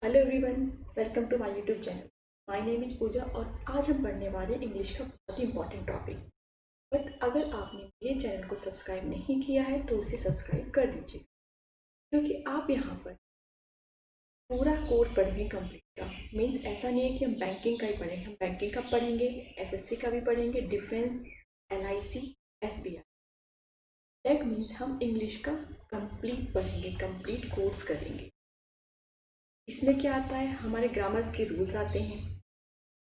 Hello everyone, welcome to my YouTube channel. My name is Pooja और आज हम पढ़ने वाले हैं इंग्लिश का बहुत ही इंपॉर्टेंट टॉपिक। बट अगर आपने मेरे चैनल को सब्सक्राइब नहीं किया है तो उसे सब्सक्राइब कर दीजिए, क्योंकि आप यहाँ पर पूरा कोर्स पढ़ेंगे कंप्लीट का। मीन्स ऐसा नहीं है कि हम बैंकिंग का ही पढ़ेंगे, हम बैंकिंग का पढ़ेंगे, एसएससी का भी पढ़ेंगे, defence, LIC, SBI. That means हम इंग्लिश का कंप्लीट पढ़ेंगे, कंप्लीट कोर्स करेंगे। इसमें क्या आता है, हमारे ग्रामर्स के रूल्स आते हैं,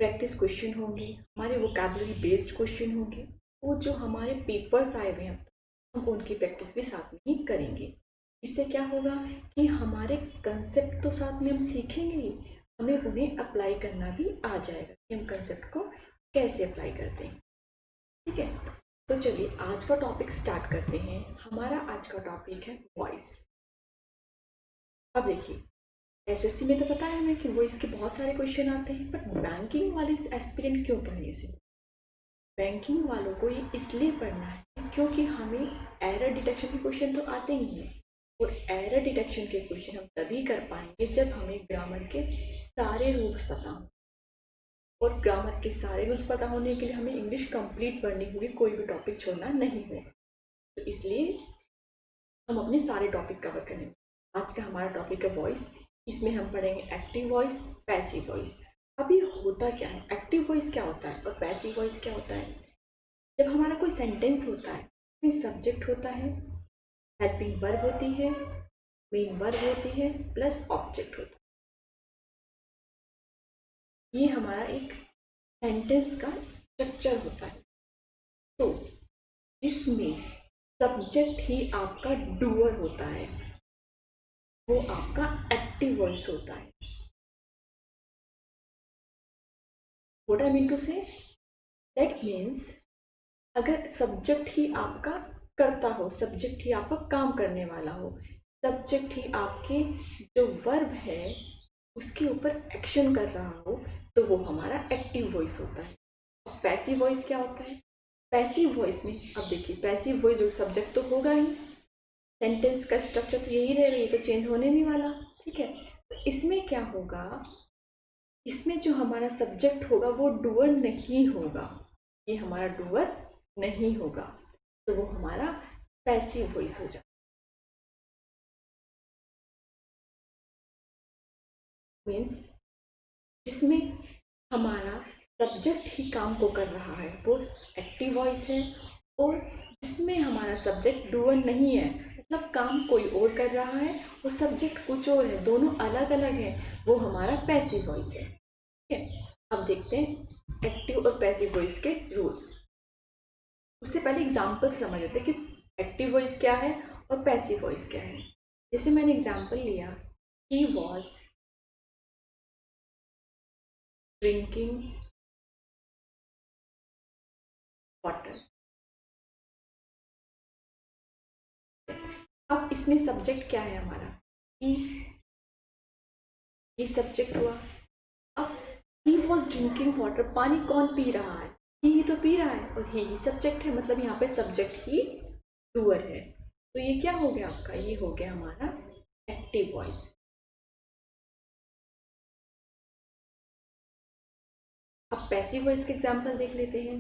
प्रैक्टिस क्वेश्चन होंगे, हमारे वोकैबुलरी बेस्ड क्वेश्चन होंगे, वो जो हमारे पेपर्स आए हुए हैं हम उनकी प्रैक्टिस भी साथ में ही करेंगे। इससे क्या होगा कि हमारे कंसेप्ट तो साथ में हम सीखेंगे ही, हमें उन्हें अप्लाई करना भी आ जाएगा कि हम कंसेप्ट को कैसे अप्लाई करते हैं। ठीक है, तो चलिए आज का टॉपिक स्टार्ट करते हैं। हमारा आज का टॉपिक है वॉइस। अब देखिए, एसएससी में तो पता है हमें कि वो इसके बहुत सारे क्वेश्चन आते हैं, बट बैंकिंग वाले एस्पिरेंट क्यों पढ़ने से? बैंकिंग वालों को ये इसलिए पढ़ना है क्योंकि हमें एरर डिटेक्शन के क्वेश्चन तो आते ही हैं, और एरर डिटेक्शन के क्वेश्चन हम तभी कर पाएंगे जब हमें ग्रामर के सारे रूल्स पता हों। और ग्रामर के सारे रूल्स पता होने के लिए हमें इंग्लिश कंप्लीट पढ़नी होगी, कोई भी टॉपिक छोड़ना नहीं होगा। तो इसलिए हम अपने सारे टॉपिक कवर करेंगे। आज का हमारा टॉपिक है वॉइस। इसमें हम पढ़ेंगे एक्टिव वॉइस, पैसिव वॉइस। अभी होता क्या है, एक्टिव वॉइस क्या होता है और पैसिव वॉइस क्या होता है? जब हमारा कोई सेंटेंस होता है, उसमें सब्जेक्ट होता है, हेल्पिंग वर्ब होती है, मेन वर्ब होती है, प्लस ऑब्जेक्ट होता है। ये हमारा एक सेंटेंस का स्ट्रक्चर होता है। तो जिसमें सब्जेक्ट ही आपका डूअर होता है, वो आपका एक्टिव वॉइस होता है। व्हाट आई मीन टू से, दैट मीन्स अगर सब्जेक्ट ही आपका करता हो, सब्जेक्ट ही आपका काम करने वाला हो, सब्जेक्ट ही आपके जो वर्ब है उसके ऊपर एक्शन कर रहा हो, तो वो हमारा एक्टिव वॉइस होता है। अब पैसिव वॉइस क्या होता है? पैसिव वॉइस में अब देखिए, पैसिव वॉइस जो सब्जेक्ट तो होगा ही, सेंटेंस का स्ट्रक्चर तो यही रहेगा, ये तो चेंज होने नहीं वाला। ठीक है, तो इसमें क्या होगा, इसमें जो हमारा सब्जेक्ट होगा वो डूअर नहीं होगा, ये हमारा डूअर नहीं होगा, तो वो हमारा पैसिव वॉइस हो जाए। मीन्स जिसमें हमारा सब्जेक्ट ही काम को कर रहा है वो एक्टिव वॉइस है, और जिसमें हमारा सब्जेक्ट डूअर नहीं है, मतलब काम कोई और कर रहा है और सब्जेक्ट कुछ और है, दोनों अलग अलग है, वो हमारा पैसिव वॉइस है। ठीक है, अब देखते हैं एक्टिव और पैसिव वॉइस के रूल्स। उससे पहले एग्जाम्पल से समझ लेते हैं कि एक्टिव वॉइस क्या है और पैसिव वॉइस क्या है। जैसे मैंने एग्जाम्पल लिया, ही वॉज ड्रिंकिंग वाटर। अब इसमें सब्जेक्ट क्या है हमारा, ही, ये सब्जेक्ट हुआ। अब ही वॉज ड्रिंकिंग वाटर, पानी कौन पी रहा है? ही तो पी रहा है, और ही सब्जेक्ट है, मतलब यहाँ पे सब्जेक्ट ही डूअर है। तो ये क्या हो गया आपका, ये हो गया हमारा एक्टिव वॉइस। अब पैसिव वॉइस के एग्जाम्पल देख लेते हैं।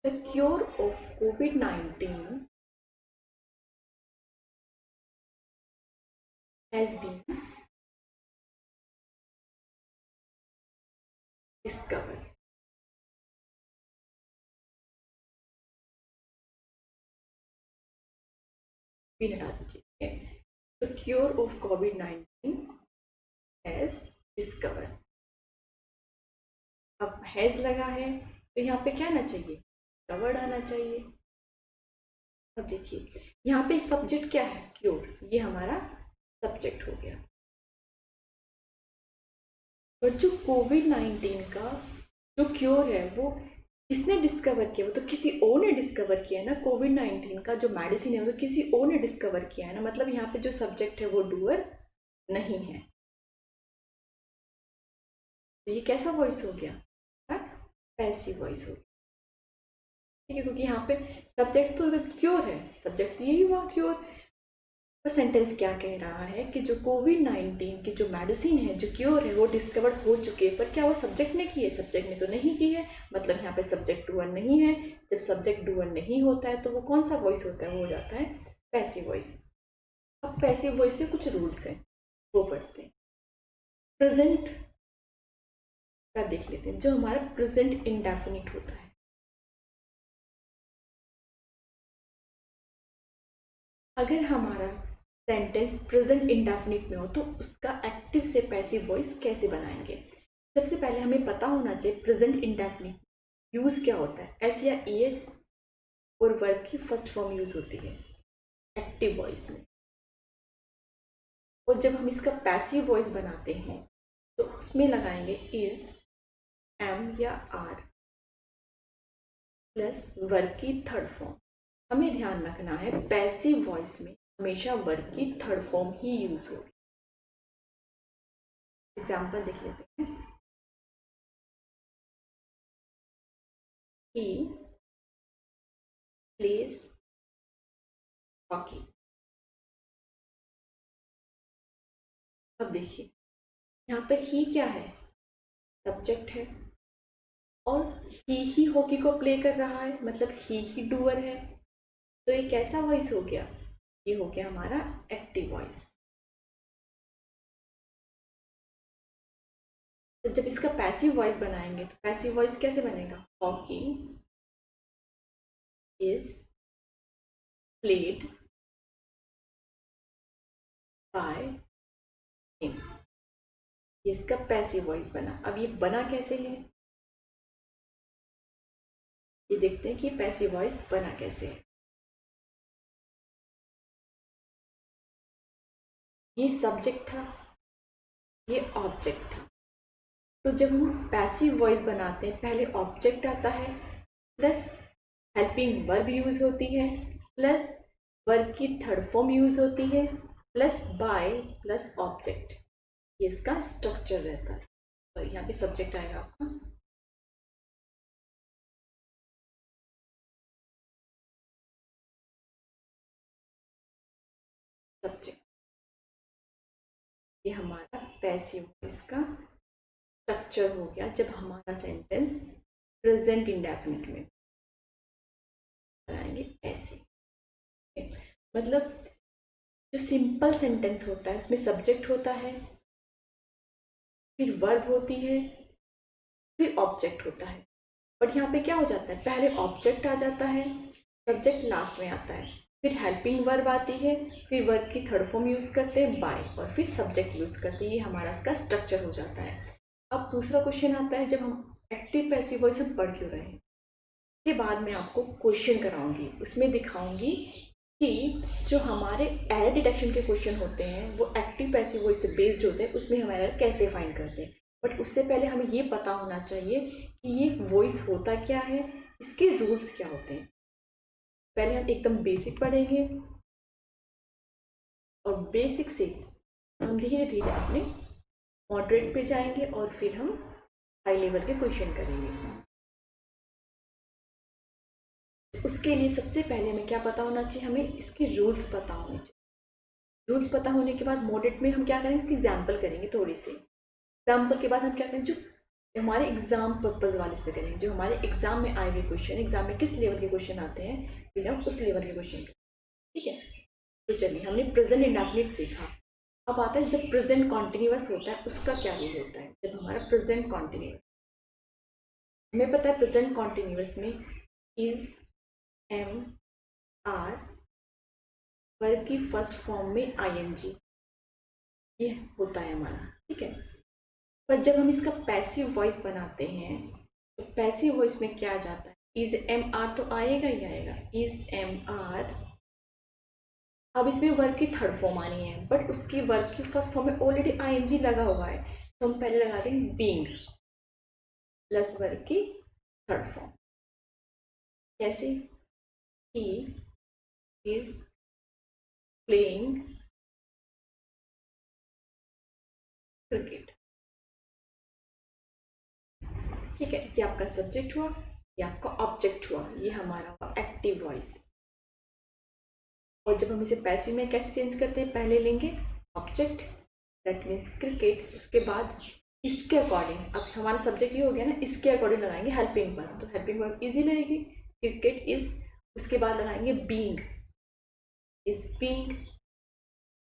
The cure of COVID-19 has been discovered. भी हटा दीजिए। The cure of COVID-19 has discovered. अब हैज लगा है तो यहाँ पे क्या आना चाहिए, कवर्ड आना चाहिए। अब देखिए यहाँ पे सब्जेक्ट क्या है, क्योर, ये हमारा सब्जेक्ट हो गया। और जो COVID-19 का जो क्योर है वो किसने डिस्कवर किया, वो तो किसी और ने डिस्कवर किया है ना। COVID-19 का जो मेडिसिन है वो तो किसी और ने डिस्कवर किया है ना, मतलब यहाँ पे जो सब्जेक्ट है वो डूअर नहीं है। तो ये कैसा वॉइस हो गया, पैसिव वॉइस हो गया। ठीक है, क्योंकि यहाँ पे सब्जेक्ट तो क्योर है, सब्जेक्ट यही हुआ क्योर। और सेंटेंस क्या कह रहा है कि जो कोविड-19 की जो मेडिसिन है, जो क्योर है, वो डिस्कवर हो चुकी है, पर क्या वो सब्जेक्ट ने की है? सब्जेक्ट ने तो नहीं की है, मतलब यहाँ पे सब्जेक्ट डूअर नहीं है। जब सब्जेक्ट डूअर नहीं होता है तो वो कौन सा वॉइस होता है? वो हो जाता है पैसिव वॉइस। अब पैसिव वॉइस से कुछ रूल्स हैं, वो पढ़ते हैं। प्रेजेंट का देख लेते हैं, जो हमारा प्रेजेंट इंडेफिनिट होता है। अगर हमारा सेंटेंस प्रेजेंट इंडेफिनिट में हो तो उसका एक्टिव से पैसिव वॉइस कैसे बनाएंगे? सबसे पहले हमें पता होना चाहिए प्रेजेंट इंडेफिनिट यूज क्या होता है। एस या ईएस और वर्ब की फर्स्ट फॉर्म यूज होती है एक्टिव वॉइस में, और जब हम इसका पैसिव वॉइस बनाते हैं तो उसमें लगाएंगे इज, एम या आर प्लस वर्ब की थर्ड फॉर्म। हमें ध्यान रखना है पैसिव वॉइस में हमेशा वर्ब की थर्ड फॉर्म ही यूज होगी। एग्जाम्पल देख लेते हैं। ही प्लेस हॉकी। अब देखिए यहाँ पर ही क्या है? सब्जेक्ट है, और ही हॉकी को प्ले कर रहा है, मतलब ही डूअर है। तो ये कैसा वॉइस हो गया? ये हो गया हमारा एक्टिव वॉइस। तो जब इसका पैसिव वॉइस बनाएंगे तो पैसिव वॉइस कैसे बनेगा? Hockey is played by him. ये इसका पैसिव वॉइस बना। अब ये बना कैसे है, ये देखते हैं कि पैसिव वॉइस बना कैसे है। ये सब्जेक्ट था, ये ऑब्जेक्ट था। तो जब हम पैसिव वॉइस बनाते हैं पहले ऑब्जेक्ट आता है, प्लस हेल्पिंग वर्ब यूज होती है, प्लस वर्ब की थर्ड फॉर्म यूज होती है, प्लस बाय प्लस ऑब्जेक्ट। ये इसका स्ट्रक्चर रहता है। तो यहाँ पे सब्जेक्ट आएगा आपका, सब्जेक्ट। ये हमारा पैसिव वॉइस का स्ट्रक्चर हो गया जब हमारा सेंटेंस प्रेजेंट इंडेफिनिट में बनाएंगे ऐसे। मतलब जो सिंपल सेंटेंस होता है उसमें सब्जेक्ट होता है, फिर वर्ब होती है, फिर ऑब्जेक्ट होता है। बट यहाँ पे क्या हो जाता है, पहले ऑब्जेक्ट आ जाता है, सब्जेक्ट लास्ट में आता है, फिर हेल्पिंग वर्ब आती है, फिर वर्ब की थर्ड फॉर्म यूज करते हैं बाय, और फिर सब्जेक्ट यूज करते हैं। ये हमारा इसका स्ट्रक्चर हो जाता है। अब दूसरा क्वेश्चन आता है, जब हम एक्टिव पैसिव वॉइस हम पढ़ क्यों रहे हैं? के बाद मैं आपको क्वेश्चन कराऊंगी, उसमें दिखाऊंगी कि जो हमारे एरर डिटेक्शन के क्वेश्चन होते हैं वो एक्टिव पैसिव वॉइस से बेस्ड होते हैं, उसमें हम एरर कैसे फाइंड करते हैं। बट उससे पहले हमें ये पता होना चाहिए कि ये वॉइस होता क्या है, इसके रूल्स क्या होते हैं। पहले हम एकदम बेसिक पढ़ेंगे, और बेसिक से हम धीरे धीरे अपने मॉडरेट पे जाएंगे, और फिर हम हाई लेवल के क्वेश्चन करेंगे। उसके लिए सबसे पहले हमें क्या पता होना चाहिए? हमें इसके रूल्स पता होने चाहिए। रूल्स पता होने के बाद मॉडरेट में हम क्या करेंगे, इसकी एग्जाम्पल करेंगे थोड़ी सी। एग्जाम्पल के बाद हम क्या करेंगे, जो हमारे एग्जाम पर्पज वाले से करेंगे, जो हमारे एग्जाम में आए हुए क्वेश्चन, एग्जाम में किस लेवल के क्वेश्चन आते हैं, फिर हम उस लेवल के क्वेश्चन करेंगे। ठीक है, तो चलिए हमने प्रेजेंट इंडेफिनिट सीखा। अब आता है जब प्रेजेंट कॉन्टिन्यूअस होता है उसका क्या यूज होता है। जब हमारा प्रेजेंट कॉन्टिन्यूअस, हमें पता है प्रेजेंट कॉन्टिन्यूअस में इज, एम, आर, वर्ब की फर्स्ट फॉर्म में आईएनजी, ये होता है हमारा। ठीक है, पर जब हम इसका पैसिव वॉइस बनाते हैं तो पैसिव वॉइस में क्या आ जाता है, इज एम आर तो आएगा ही आएगा, इज एम आर। अब इसमें वर्ब की थर्ड फॉर्म आनी है, बट उसकी वर्ब की फर्स्ट फॉर्म में ऑलरेडी आईएनजी लगा हुआ है, तो हम पहले लगा देंगे बीइंग प्लस वर्ब की थर्ड फॉर्म। कैसे? He is playing cricket. ठीक है, ये आपका सब्जेक्ट हुआ, ये आपका ऑब्जेक्ट हुआ, ये हमारा एक्टिव वॉइस। और जब हम इसे पैसिव में कैसे चेंज करते हैं, पहले लेंगे ऑब्जेक्ट दैट मीन्स क्रिकेट, उसके बाद इसके अकॉर्डिंग, अब हमारा सब्जेक्ट ये हो गया ना, इसके अकॉर्डिंग लगाएंगे हेल्पिंग वर्ब, तो हेल्पिंग वर्ब इजी रहेगी, क्रिकेट इज, उसके बाद लगाएंगे बीइंग, इज बीइंग,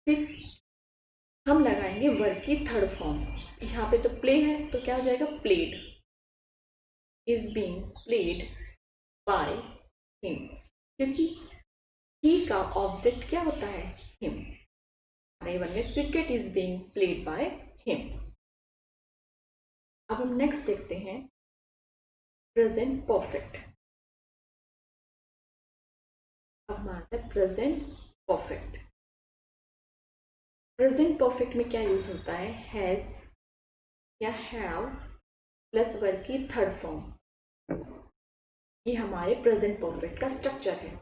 फिर हम लगाएंगे वर्ब की थर्ड फॉर्म, यहाँ पे तो प्ले है तो क्या हो जाएगा played, is being played by him, क्योंकि ही का ऑब्जेक्ट क्या होता है हिम, नहीं बन गया cricket is being played by him. अब हम नेक्स्ट देखते हैं प्रेजेंट परफेक्ट। अब हमारा है प्रेजेंट परफेक्ट। प्रेजेंट परफेक्ट में क्या यूज होता है, हैज या हैव प्लस वर्ब की थर्ड फॉर्म, ये हमारे प्रेजेंट परफेक्ट का स्ट्रक्चर है।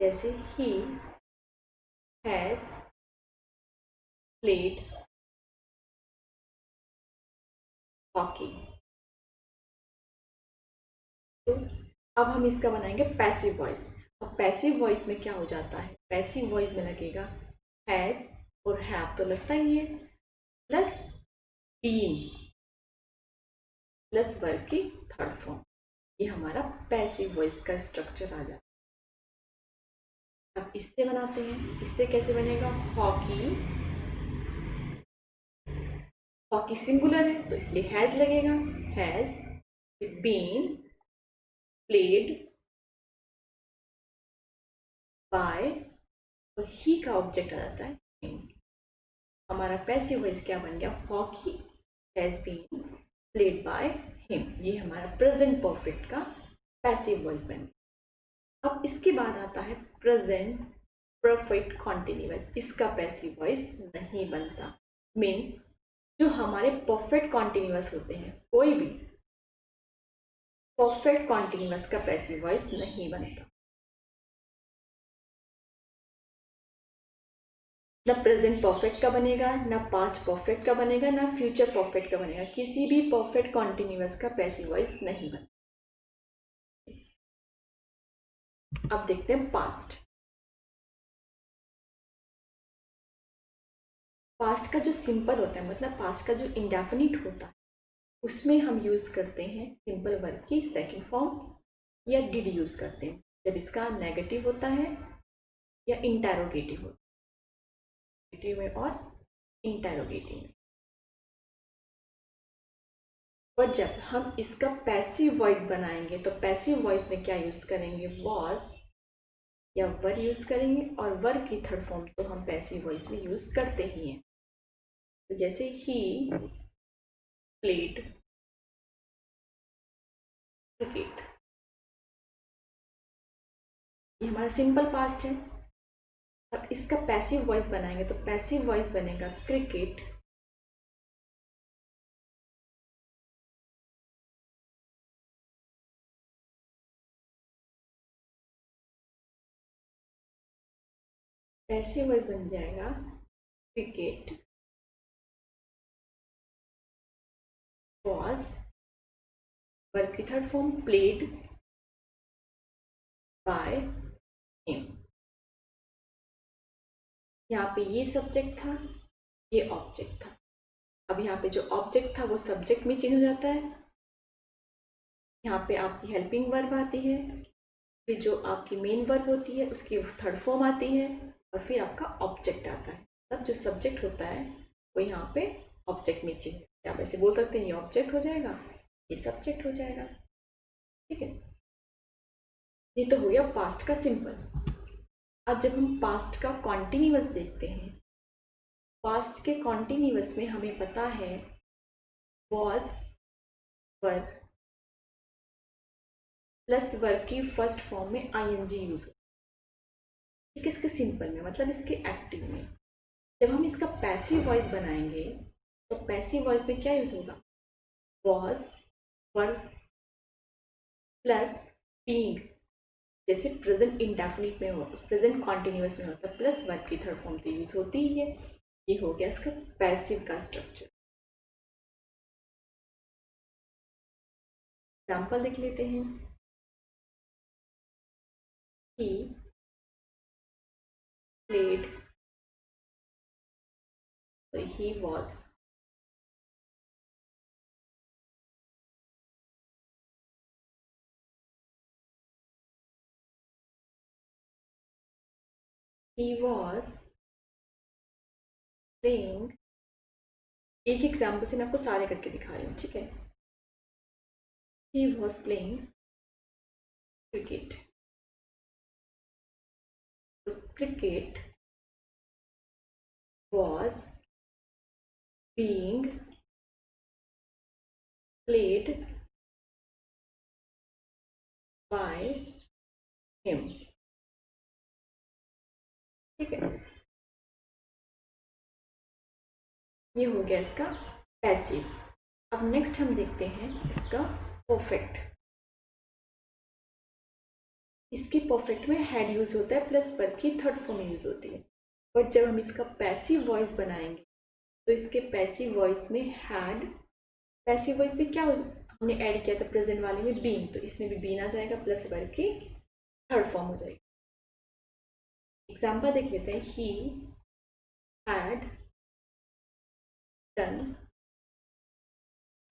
जैसे ही हैज प्लेड हॉकी, तो अब हम इसका बनाएंगे पैसिव वॉइस। अब पैसिव वॉइस में क्या हो जाता है, पैसिव वॉइस में लगेगा हैज और हैव तो लगता ही है, प्लस बीन प्लस वर्ब की थर्ड फॉर्म, ये हमारा पैसिव वॉइस का स्ट्रक्चर आ जाता है। अब इससे बनाते हैं, इससे कैसे बनेगा, हॉकी, हॉकी सिंगुलर है तो इसलिए हैज लगेगा, हैज बीन प्लेड बाय, और ही का ऑब्जेक्ट आ जाता है हिम। हमारा पैसिव वॉइस क्या बन गया, hockey has been played by him, ये हमारा प्रेजेंट परफेक्ट का पैसिव वॉइस बन गया। अब इसके बाद आता है प्रेजेंट परफेक्ट कॉन्टिन्यूअस, इसका पैसिव वॉइस नहीं बनता, मीन्स जो हमारे परफेक्ट कॉन्टिन्यूअस होते हैं, कोई भी परफेक्ट कॉन्टिन्यूअस का पैसिव वॉइस नहीं बनता, ना प्रेजेंट परफेक्ट का बनेगा, ना पास्ट परफेक्ट का बनेगा, ना फ्यूचर परफेक्ट का बनेगा, किसी भी परफेक्ट कॉन्टिन्यूअस का पैसिव वॉइस नहीं बनता। अब देखते हैं पास्ट। पास्ट का जो सिंपल होता है, मतलब पास्ट का जो इंडेफिनिट होता है, उसमें हम यूज करते हैं सिंपल वर्ब की सेकंड फॉर्म या डिड यूज करते हैं जब इसका नेगेटिव होता है या इंटेरोगेटिव होता है, नेगेटिव में और इंटेरोगेटिव में। और जब हम इसका पैसिव वॉइस बनाएंगे तो पैसिव वॉइस में क्या यूज करेंगे, वॉज या वर यूज करेंगे, और वर की थर्ड फॉर्म तो हम पैसिव वॉइस में यूज करते ही हैं। तो जैसे ही प्लेड क्रिकेट, ये हमारा सिंपल पास्ट है। अब इसका पैसिव वॉइस बनाएंगे तो पैसिव वॉइस बनेगा क्रिकेट पैसिव वॉइस बन जाएगा क्रिकेट वॉज, वर्ब की third form played by him. यहाँ पे ये सब्जेक्ट था, ये ऑब्जेक्ट था। अब यहाँ पे जो ऑब्जेक्ट था वो सब्जेक्ट में चेंज हो जाता है, यहाँ पे आपकी हेल्पिंग वर्ब आती है, फिर जो आपकी मेन वर्ब होती है उसकी थर्ड फॉर्म आती है, और फिर आपका ऑब्जेक्ट आता है। तब जो सब्जेक्ट होता है वो यहाँ पे ऑब्जेक्ट में चेंज, आप ऐसे बोल सकते हैं ये ऑब्जेक्ट हो जाएगा, ये सब्जेक्ट हो जाएगा, ठीक है। ये तो हो गया पास्ट का सिंपल। अब जब हम पास्ट का कॉन्टिन्यूअस देखते हैं, पास्ट के कॉन्टिन्यूअस में हमें पता है वॉज वर्ब प्लस वर्ब की फर्स्ट फॉर्म में आईएनजी यूज होता है, ठीक है, इसके सिंपल में मतलब इसके एक्टिव में। जब हम इसका पैसिव वॉइस बनाएंगे तो पैसिव वॉइस में क्या यूज होगा, वॉज वर्ब प्लस बीइंग, जैसे प्रेजेंट इंडेफिनिट में हो, प्रेजेंट कॉन्टिन्यूअस में होता है, प्लस वर्ब की थर्ड फॉर्म तो यूज होती ही है। ये हो गया इसका पैसिव का स्ट्रक्चर। एग्जाम्पल देख लेते हैं। ही played, so he was. He was playing. एक एग्जाम्पल से मैं आपको सारे करके दिखा रही हूँ, ठीक है। He was playing cricket. So cricket was being played by him, ठीक है। ये हो गया इसका पैसिव। अब नेक्स्ट हम देखते हैं इसका परफेक्ट। इसके परफेक्ट में हैड यूज होता है प्लस वर्ब की थर्ड फॉर्म यूज होती है। बट जब हम इसका पैसिव वॉइस बनाएंगे तो इसके पैसिव वॉइस में हैड, पैसिव वॉइस में क्या हमने ऐड किया था प्रेजेंट वाले में बीन, तो इसमें भी बीन आ जाएगा प्लस वर्ब की थर्ड फॉर्म हो जाएगी। एग्जाम्पल देख लेते हैं। He had done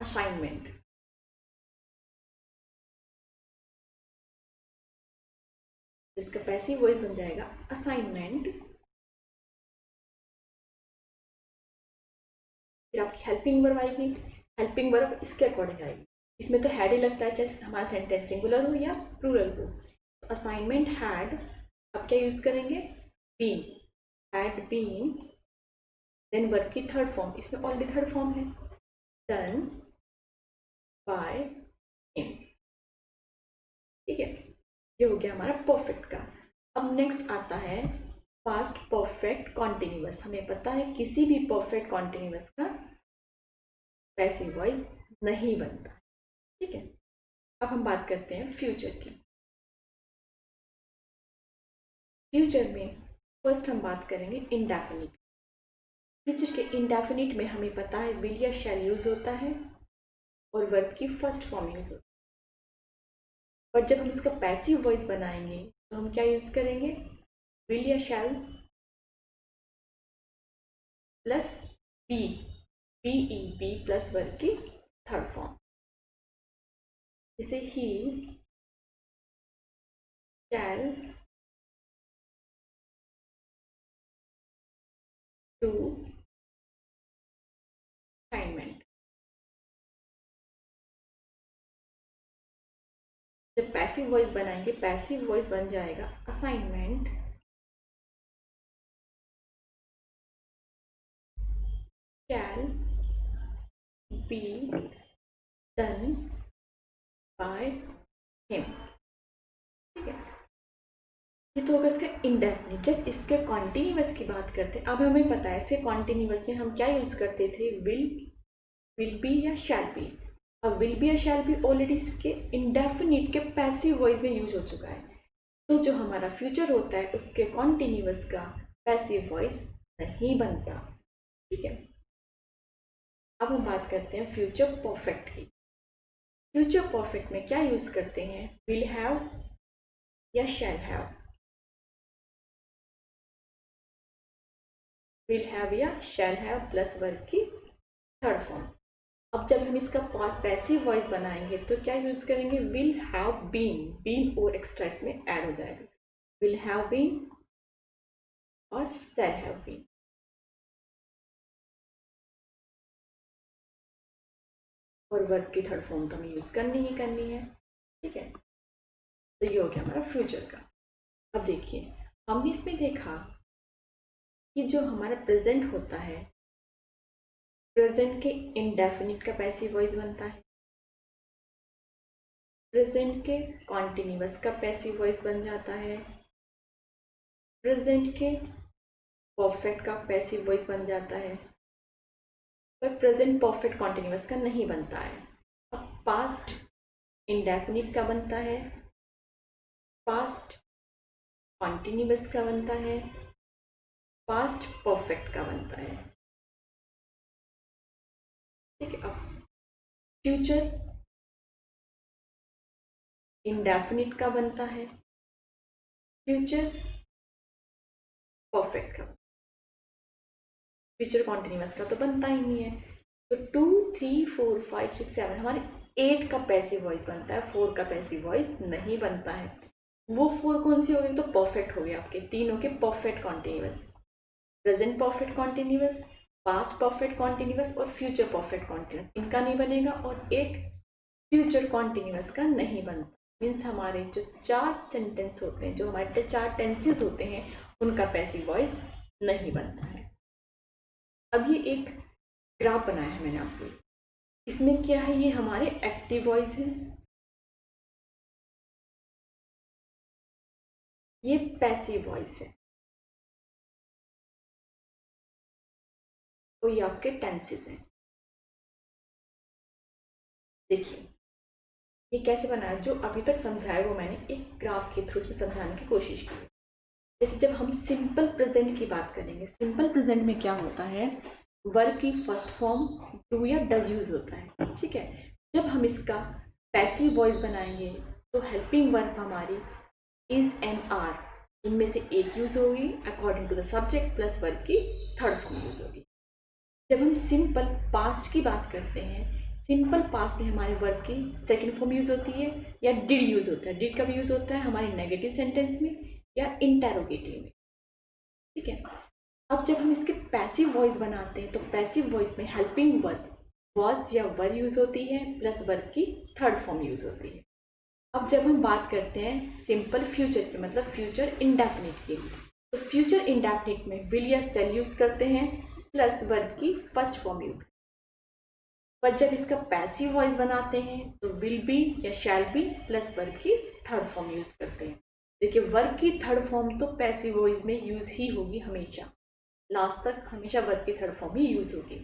assignment. तो इसका पैसिव वॉइस बन जाएगा असाइनमेंट। फिर आपकी हेल्पिंग वर्ब आएगी। हेल्पिंग वर्ब इसके अकॉर्डिंग आएगी। इसमें तो हैड ही लगता है, चाहे हमारा सेंटेंस सिंगुलर हो या प्लूरल हो। तो असाइनमेंट हैड, अब क्या यूज करेंगे, been, had been, then verb की थर्ड फॉर्म, इसमें ऑलरेडी थर्ड फॉर्म है, डन बाय हिम, ठीक है। ये हो गया हमारा परफेक्ट का। अब नेक्स्ट आता है पास्ट परफेक्ट कॉन्टिन्यूअस। हमें पता है किसी भी परफेक्ट कॉन्टिन्यूअस का पैसिव वॉइस नहीं बनता, ठीक है। अब हम बात करते हैं फ्यूचर की। फ्यूचर में फर्स्ट हम बात करेंगे इंडेफिनिट। फ्यूचर के इंडेफिनिट में हमें पता है विल या शैल यूज होता है और वर्ब की फर्स्ट फॉर्म यूज होती है। पर जब हम इसका पैसिव वॉइस बनाएंगे तो हम क्या यूज करेंगे, विल या shall plus be, B E B plus verb की थर्ड फॉर्म। जैसे ही शैल डू असाइनमेंट। जब पैसिव वॉइस बनाएंगे, पैसिव वॉइस बन जाएगा assignment shall be done by him, ठीक है। ये तो होगा इसका इंडेफिनिट। जब इसके कॉन्टिन्यूअस की बात करते हैं, अब हमें पता है इसके कॉन्टिन्यूअस में हम क्या यूज करते थे, विल बी या शैल बी। अब विल बी या शैल बी ऑलरेडी इसके इंडेफिनिट के पैसिव वॉइस में यूज हो चुका है। तो जो हमारा फ्यूचर होता है उसके कॉन्टिन्यूअस का पैसिव वॉइस नहीं बनता, ठीक है। अब हम बात करते हैं फ्यूचर परफेक्ट की। फ्यूचर परफेक्ट में क्या यूज करते हैं, विल हैव या शैल हैव। विल हैव या शैल हैव प्लस वर्ब की थर्ड फॉर्म। अब जब हम इसका पैसिव वॉइस बनाएंगे तो क्या यूज करेंगे, विल हैव बीन, बीन और एक्स्ट्रा इसमें ऐड हो जाएगा, विल हैव बीन और शैल हैव बीन। और वर्ब की थर्ड फॉर्म तो हमें यूज करनी ही करनी है, ठीक है। तो ये हो गया हमारा फ्यूचर का। अब देखिए हमने इसमें देखा कि जो हमारा प्रेजेंट होता है, प्रेजेंट के इंडेफिनिट का पैसिव वॉइस बनता है, प्रेजेंट के कॉन्टिन्यूअस का पैसिव वॉइस बन जाता है, प्रेजेंट के परफेक्ट का पैसिव वॉइस बन जाता है, पर प्रेजेंट परफेक्ट कॉन्टिन्यूअस का नहीं बनता है। अब पास्ट इंडेफिनिट का बनता है, पास्ट कॉन्टिन्यूअस का बनता है, पास्ट परफेक्ट का बनता है, ठीक है। अब फ्यूचर इंडेफिनिट का बनता है, फ्यूचर परफेक्ट का। फ्यूचर कॉन्टिन्यूअस का तो बनता ही नहीं है। तो 2, 3, 4, 5, 6, 7 हमारे 8 का पैसिव वॉइस बनता है, 4 का पैसिव वॉइस नहीं बनता है। वो 4 कौन सी हो गई? तो परफेक्ट हो गए आपके तीनों के perfect continuous, present perfect continuous, past perfect continuous और फ्यूचर परफेक्ट कॉन्टिन्यूअस, इनका नहीं बनेगा। और एक फ्यूचर कॉन्टिन्यूअस का नहीं बनता। मीन्स हमारे जो 4 सेंटेंस होते हैं, जो हमारे 4 टेंसेस होते हैं, उनका पैसिव वॉइस नहीं बनता है। अब ये एक ग्राफ बनाया है मैंने आपको, इसमें क्या है? ये हमारे एक्टिव वॉइस है, ये पैसिव वॉइस है, तो ये आपके टेंसेस हैं। देखिए ये कैसे बनाया, जो अभी तक समझाया वो मैंने एक ग्राफ के थ्रू समझाने की कोशिश की। जैसे जब हम सिंपल प्रेजेंट की बात करेंगे, सिंपल प्रेजेंट में क्या होता है? वर्ब की फर्स्ट फॉर्म डू या डज यूज होता है, ठीक है। जब हम इसका पैसिव वॉइस बनाएंगे तो हेल्पिंग वर्ब हमारी इज एंड आर, इनमें से एक यूज होगी according to the subject, plus verb की थर्ड फॉर्म यूज होगी। जब हम सिंपल पास्ट की बात करते हैं, सिंपल पास्ट में हमारे वर्ब की सेकंड फॉर्म यूज होती है या डिड यूज होता है। डिड कब यूज होता है? हमारे नेगेटिव सेंटेंस में या इंटेरोगेटिव में, ठीक है। अब जब हम इसके पैसिव वॉइस बनाते हैं तो पैसिव वॉइस में हेल्पिंग वर्ब वॉज या वर यूज होती है, प्लस वर्ब की थर्ड फॉर्म यूज होती है। अब जब हम बात करते हैं सिंपल फ्यूचर की, मतलब फ्यूचर इंडेफिनिट की, तो फ्यूचर इंडेफिनिट में विल या सेल यूज करते हैं, प्लस वर्ब की फर्स्ट फॉर्म यूज। पर जब इसका पैसिव वॉइस बनाते हैं तो विल बी या शैल बी प्लस वर्ब की थर्ड फॉर्म यूज करते हैं। देखिए वर्ब की थर्ड फॉर्म तो पैसिव वॉइस में यूज ही होगी हमेशा, लास्ट तक हमेशा वर्ब की थर्ड फॉर्म ही यूज होगी।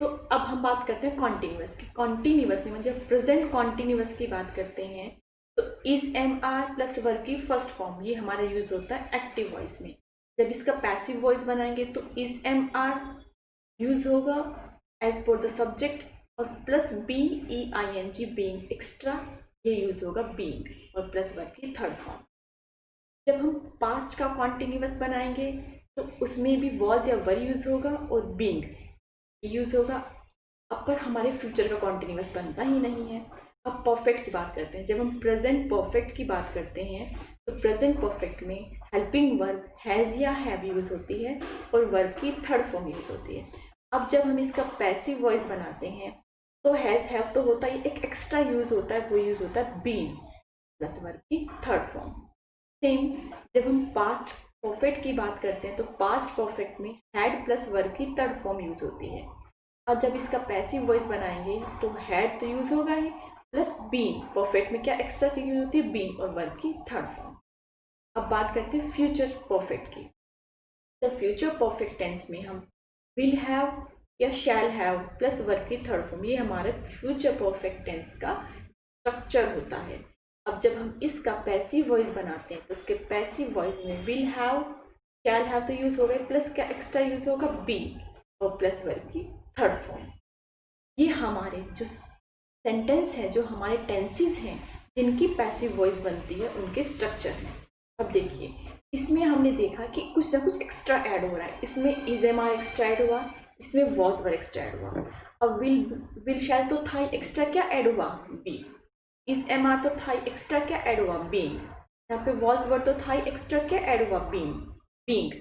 तो अब हम बात करते हैं कॉन्टिन्यूअस की। कॉन्टिन्यूअस में जब प्रेजेंट कॉन्टिन्यूअस की बात करते हैं तो is am are plus verb की फर्स्ट फॉर्म, ये हमारा यूज होता है एक्टिव वॉइस में। जब इसका पैसिव वॉइस बनाएंगे तो इज एम आर यूज होगा एज पर द सब्जेक्ट और plus B E I N G being extra, ये यूज होगा बीइंग और प्लस वर्ब की थर्ड फॉर्म। जब हम पास्ट का कॉन्टिन्यूअस बनाएंगे तो उसमें भी वॉज या वर यूज होगा और बीइंग यूज होगा। अब पर हमारे फ्यूचर का कॉन्टिन्यूअस बनता ही नहीं है। अब परफेक्ट की बात करते हैं। जब हम प्रेजेंट परफेक्ट की बात करते हैं तो प्रेजेंट परफेक्ट में हेल्पिंग वर्ब हैज़ या हैव यूज होती है और वर्ब की थर्ड फॉर्म यूज होती है। अब जब हम इसका पैसिव वॉइस बनाते हैं तो हैज़ हैव तो होता ही, एक एक्स्ट्रा यूज होता है, वो यूज होता है बीइंग प्लस वर्ब की थर्ड फॉर्म। सेम जब हम पास्ट परफेक्ट की बात करते हैं तो पास्ट परफेक्ट में हैड प्लस वर्ब की थर्ड फॉर्म यूज होती है। और जब इसका पैसिव वॉइस बनाएंगे तो हैड तो यूज होगा ही, प्लस बीइंग, परफेक्ट में क्या एक्स्ट्रा चीज यूज होती है? बीइंग और वर्ब की थर्ड फॉर्म। अब बात करते हैं फ्यूचर परफेक्ट की। जब फ्यूचर परफेक्ट टेंस में हम विल हैव या शैल हैव प्लस वर्ब की थर्ड फॉर्म, ये हमारे फ्यूचर परफेक्ट टेंस का स्ट्रक्चर होता है। अब जब हम इसका पैसिव वॉइस बनाते हैं तो उसके पैसिव वॉइस में विल हैव शैल हैव तो यूज हो गए, प्लस क्या एक्स्ट्रा यूज होगा? बी और प्लस वर्ब की थर्ड फॉर्म। ये हमारे जो सेंटेंस है, जो हमारे टेंसेस हैं जिनकी पैसिव वॉइस बनती है, उनके स्ट्रक्चर हैं। अब देखिए इसमें हमने देखा कि कुछ ना कुछ एक्स्ट्रा ऐड हो रहा है। इसमें is am are extra add हुआ, इसमें वॉज वर एक्स्ट्रा ऐड हुआ। अब विल शैल तो था, एक्स्ट्रा क्या ऐड हुआ? बी। इज एम आर तो था, एक्स्ट्रा क्या ऐड हुआ? बीइंग। यहाँ पे वॉज वर तो था, एक्स्ट्रा क्या ऐड हुआ? बीइंग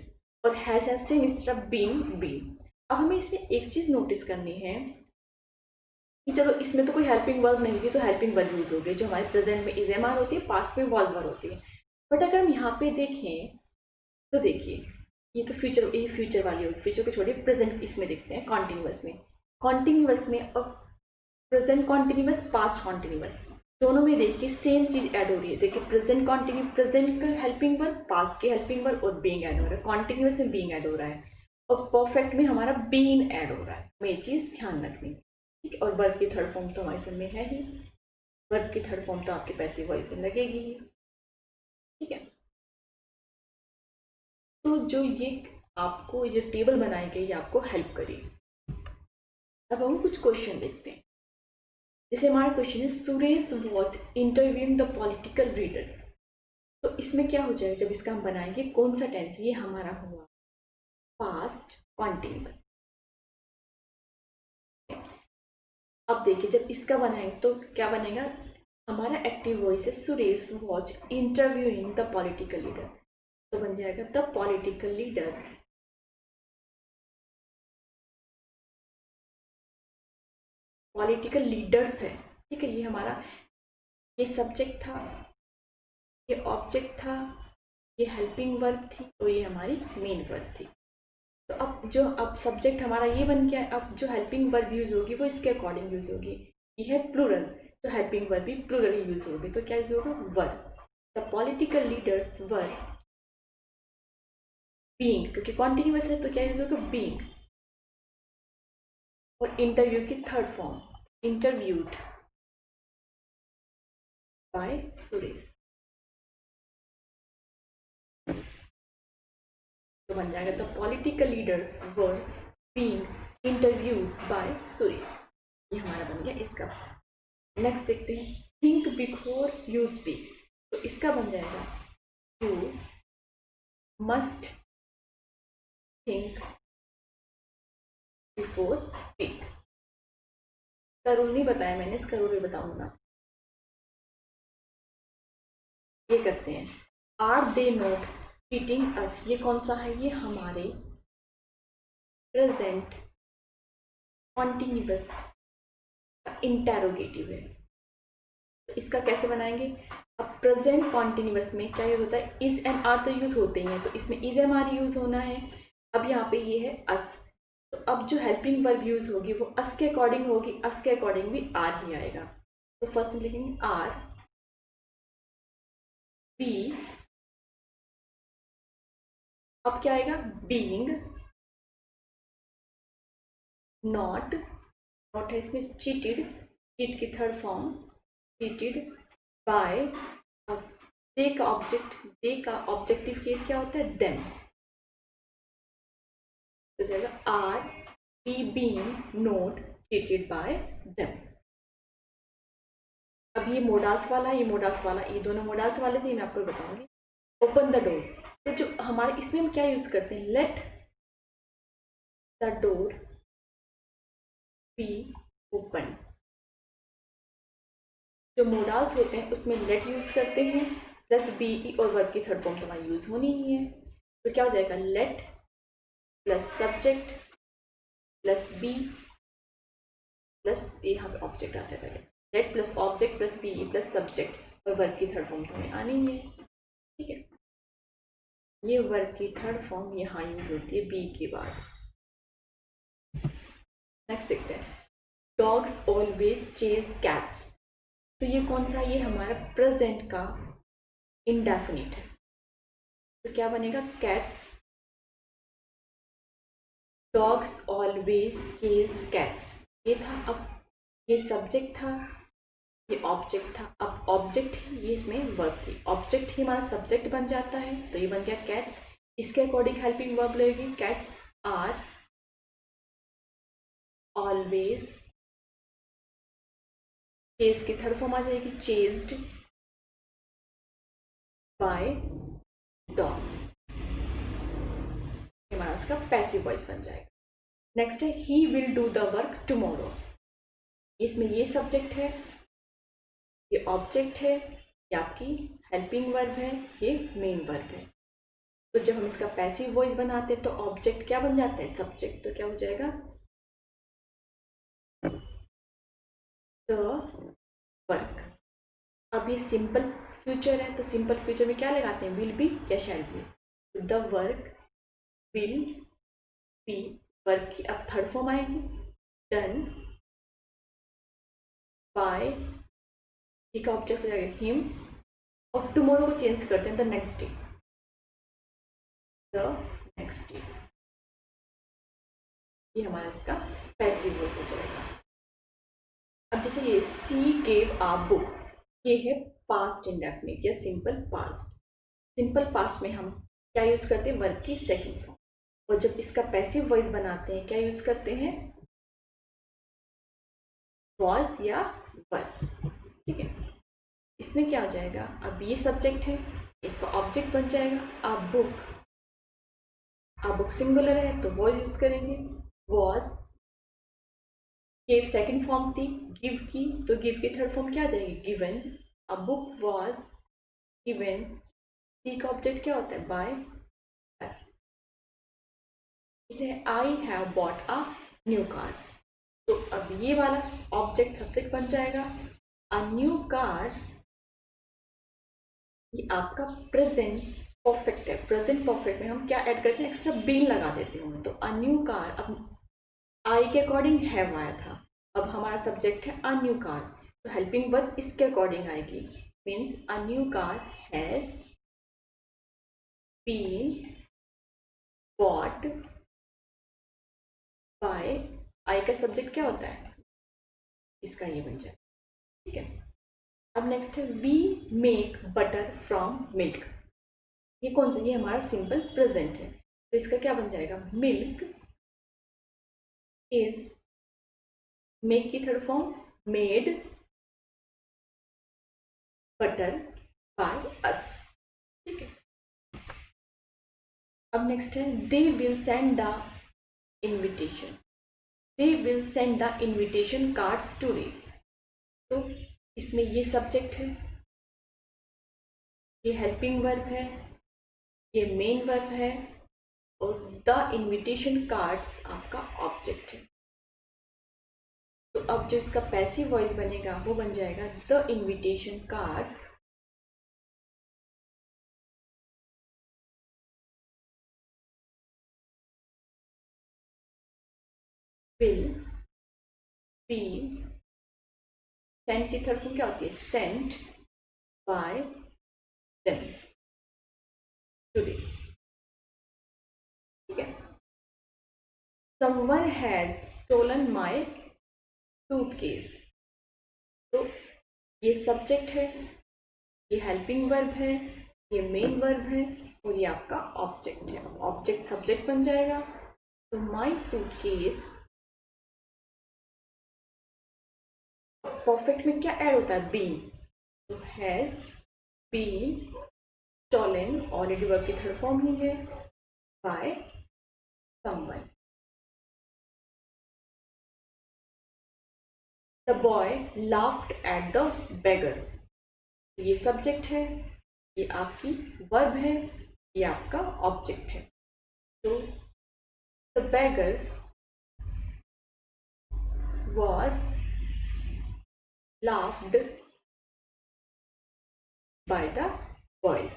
और हैज से एक्स्ट्रा बीइंग बी। अब हमें इसमें एक चीज नोटिस करनी है कि चलो इसमें तो कोई हेल्पिंग वर्ब नहीं थी तो हेल्पिंग वर्ब यूज हो गई, जो हमारे प्रेजेंट में इज एम आर होती है, पास्ट में वॉज वर होती है। बट अगर हम यहाँ पे देखें तो देखिए ये तो फ्यूचर, ये फ्यूचर वाली होगी, फ्यूचर को छोड़िए प्रेजेंट इसमें देखते हैं। कॉन्टिन्यूअस में अब प्रेजेंट कॉन्टिन्यूअस, पास्ट कॉन्टिन्यूअस, दोनों में देखिए सेम चीज ऐड हो रही है। देखिए प्रेजेंट कॉन्टिन्यू, प्रेजेंट का हेल्पिंग वर्ब, पास्ट के हेल्पिंग वर्ब और बीइंग ऐड हो रहा है। कॉन्टिन्यूअस में बीइंग ऐड हो रहा है और परफेक्ट में हमारा बीइंग ऐड हो रहा है। हमें ये चीज ध्यान रखनी है, ठीक है। और वर्ब की थर्ड फॉर्म तो हमारे में है ही, वर्ब की थर्ड फॉर्म तो आपके पैसिव वॉइस में लगेगी ही, ठीक है। तो जो ये आपको ये जो टेबल बनाई गई ये आपको हेल्प करेगी। अब हम कुछ क्वेश्चन देखते हैं। जैसे हमारा क्वेश्चन है Suresh was interviewing the political leader. तो इसमें क्या हो जाएगा, जब इसका हम बनाएंगे कौन सा टेंस, ये हमारा हुआ पास्ट कॉन्टिन्यूअस। अब देखिए जब इसका बनाएंगे तो क्या बनेगा, हमारा एक्टिव वॉइस है Suresh watch interviewing the political leader, तो बन जाएगा the political leader political leaders है। ठीक है, ये हमारा ये सब्जेक्ट था, ये ऑब्जेक्ट था, ये हेल्पिंग वर्ब थी, तो ये हमारी मेन वर्ब थी। तो अब सब्जेक्ट हमारा ये बन गया। अब जो हेल्पिंग वर्ब यूज होगी वो इसके अकॉर्डिंग यूज होगी। ये है प्लूरल, तो हेल्पिंग वर्ब भी प्लूरल ही यूज होगी। तो क्या यूज होगा, verb. The political leaders were being, क्योंकि कॉन्टिन्यूअस है तो क्या यूज होगा, बीइंग। और इंटरव्यू की third form, interviewed bye Suresh, तो बन जाएगा the political leaders were being interviewed bye Suresh. ये हमारा बन गया इसका। नेक्स्ट देखते हैं, थिंक बिफोर यू स्पीक, तो इसका बन जाएगा you must think before speak. इसका रूल नहीं बताया मैंने, इसका रूल भी बताऊंगा। ये करते हैं, आर दे नॉट चीटिंग अस, ये कौन सा है, ये हमारे प्रेजेंट कॉन्टिन्यूअस इंटेरोगेटिव है। तो इसका कैसे बनाएंगे, अब प्रेजेंट कॉन्टिन्यूअस में क्या यूज होता है, इज एंड आर तो यूज होते ही हैं, तो इसमें इज एम आर यूज होना है। अब यहाँ पे ये है अस, तो अब जो हेल्पिंग वर्ब यूज होगी वो अस के अकॉर्डिंग होगी, अस के अकॉर्डिंग भी आर ही आएगा। तो फर्स्ट में लिखेंगे आर बी, अब क्या आएगा, बीइंग नॉट, नॉट है इसमें चीटेड, चीट की थर्ड फॉर्म चीटेड बाय, अब दे का ऑब्जेक्ट, दे का ऑब्जेक्टिव केस क्या होता है, देम, तो जाएगा are be being not cheated by them. अब ये मोडाल्स वाला, ये मोडाल्स वाला, ये दोनों मोडाल्स वाले थे, मैं आपको बताऊंगी। ओपन द डोर, तो जो हमारे इसमें हम क्या यूज करते हैं, let the door be open. जो मोडाल्स होते हैं उसमें लेट यूज करते हैं प्लस बी और वर्ब की थर्ड फॉर्म तो हमारी यूज होनी ही है। तो क्या हो जाएगा, let plus subject plus be plus, यहाँ पे ऑब्जेक्ट आता है पहले, let plus object plus be plus subject और वर्ब की थर्ड फॉर्म तो हमें आनी ही है। ठीक है, ये वर्ब की थर्ड फॉर्म यहाँ यूज होती है बी के बाद। नेक्स्ट देखते हैं, डॉग्स ऑलवेज चेज कैट्स, तो ये कौन सा, ये हमारा प्रेजेंट का इंडेफिनिट है, तो क्या बनेगा, cats, dogs always chase cats, ये था। अब ये सब्जेक्ट था, ये ऑब्जेक्ट था, अब ऑब्जेक्ट ये इसमें वर्ब थी, ऑब्जेक्ट ही हमारा सब्जेक्ट बन जाता है, तो ये बन गया कैट्स। इसके अकॉर्डिंग हेल्पिंग वर्ब लगेगी, कैट्स आर ऑलवेज, चेज की थर्ड फॉर्म आ जाएगी चेज्ड बाय डॉग, हमारा इसका पैसिव वॉइस बन जाएगा। नेक्स्ट है, he will do the work tomorrow, इसमें ये सब्जेक्ट है, ये ऑब्जेक्ट है, ये आपकी हेल्पिंग वर्ब है, ये मेन वर्ब है। तो जब हम इसका पैसिव वॉइस बनाते हैं तो ऑब्जेक्ट क्या बन जाता है, सब्जेक्ट, तो क्या हो जाएगा, द वर्क। अब ये सिंपल फ्यूचर है, तो सिंपल फ्यूचर में क्या लगाते हैं, विल बी या शैल बी, तो the work will be, work की अब थर्ड फॉर्म आएगी डन बाय, ठीक है, ऑब्जेक्ट हो जाएगा हिम, और टुमारो को चेंज करते हैं the next day, the next day, ये हमारा इसका पैसिव वॉइस हो जाएगा। अब जैसे ये सी गेव आ बुक, ये है पास्ट इंडेफिनिट या सिंपल पास्ट। सिंपल पास्ट में हम क्या यूज करते हैं, वर्ब की सेकंड फॉर्म, और जब इसका पैसिव वॉइस बनाते हैं क्या यूज करते हैं, वॉज या वर्ब। ठीक है, इसमें क्या हो जाएगा, अब ये सब्जेक्ट है, इसका ऑब्जेक्ट बन जाएगा a book. A book singular है तो वॉज यूज करेंगे, वॉज। गिव सेकंड फॉर्म थी गिव की, तो गिव की थर्ड फॉर्म क्या आ जाएगी, given. A book was given. C का ऑब्जेक्ट क्या होता है, बाय। इसे I have bought a new car, तो अब ये वाला ऑब्जेक्ट सब्जेक्ट बन जाएगा। अ न्यू कार, ये आपका प्रेजेंट परफेक्ट है। प्रेजेंट परफेक्ट में हम क्या ऐड करते हैं, एक्स्ट्रा बीन लगा देते हैं। तो अ न्यू कार, अब आई के अकॉर्डिंग हैव आया था, अब हमारा सब्जेक्ट है अ न्यू कार, तो हेल्पिंग वर्ब इसके अकॉर्डिंग आएगी। Means a new car has been bought by. I का सब्जेक्ट क्या होता है, इसका ये बन जाए। ठीक है, अब नेक्स्ट है we make butter from milk. ये कौन सा, ये हमारा सिंपल प्रेजेंट है, तो इसका क्या बन जाएगा, मिल्क इज, मेक की third form made, butter by us. ठीक है, अब नेक्स्ट है they will send the invitation. They will send the invitation cards today, तो इसमें ये सब्जेक्ट है, ये हेल्पिंग वर्ब है, ये मेन वर्ब है, और द इन्विटेशन कार्ड्स आपका ऑब्जेक्ट है। तो अब जो इसका पैसिव वॉइस बनेगा वो बन जाएगा the invitation cards will be, sent की थर्ड फॉर्म क्या होती है, सेंट बाय देम टुडे। ठीक है, someone has stolen my suitcase, तो ये सब्जेक्ट है, ये हेल्पिंग वर्ब है, ये मेन वर्ब है, और ये आपका ऑब्जेक्ट है। ऑब्जेक्ट सब्जेक्ट बन जाएगा, तो माय सूटकेस, परफेक्ट में क्या ऐड होता है, बीन, तो has been stolen, already verb की थर्ड फॉर्म ही है, by someone. The boy laughed at the beggar, ये सब्जेक्ट है, ये आपकी वर्ब है, ये आपका ऑब्जेक्ट है। तो the beggar was laughed by the boys,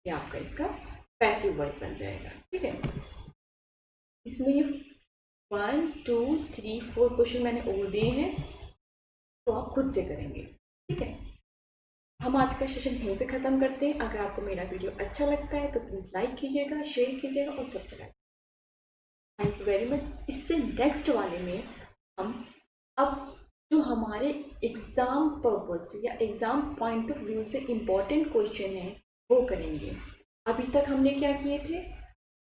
ये आपका इसका पैसिव वॉइस बन जाएगा। ठीक है, इसमें ये 1 2 3 4 क्वेश्चन मैंने और दिए हैं, तो आप खुद से करेंगे। ठीक है, हम आज का सेशन यहीं पे ख़त्म करते हैं। अगर आपको मेरा वीडियो अच्छा लगता है तो प्लीज़ लाइक कीजिएगा, शेयर कीजिएगा और subscribe. Thank you very much. इससे नेक्स्ट वाले में हम अब जो हमारे एग्ज़ाम पर्पज से या एग्ज़ाम पॉइंट ऑफ व्यू से इम्पोर्टेंट क्वेश्चन है वो करेंगे। अभी तक हमने क्या किए थे,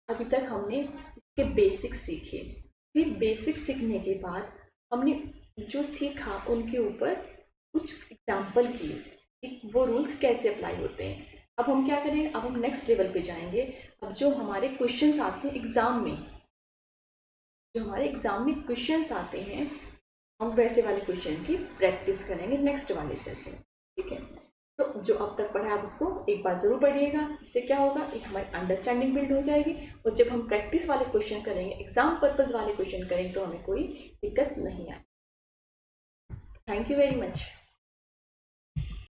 अभी तक हमने इसके बेसिक्स सीखे, फिर बेसिक्स सीखने के बाद हमने जो सीखा उनके ऊपर कुछ एग्जाम्पल किए कि वो रूल्स कैसे अप्लाई होते हैं। अब हम क्या करें, अब हम नेक्स्ट लेवल पे जाएंगे। अब जो हमारे क्वेश्चंस आते हैं एग्ज़ाम में, जो हमारे एग्ज़ाम में क्वेश्चंस आते हैं, हम वैसे वाले क्वेश्चन की प्रैक्टिस करेंगे नेक्स्ट वाले सेशन। ठीक है, तो जो अब तक पढ़ा है आप उसको एक बार ज़रूर पढ़िएगा। इससे क्या होगा, एक हमारी अंडरस्टैंडिंग बिल्ड हो जाएगी, और जब हम प्रैक्टिस वाले क्वेश्चन करेंगे, एग्जाम पर्पज़ वाले क्वेश्चन करेंगे, तो हमें कोई दिक्कत नहीं आए। Thank you very much.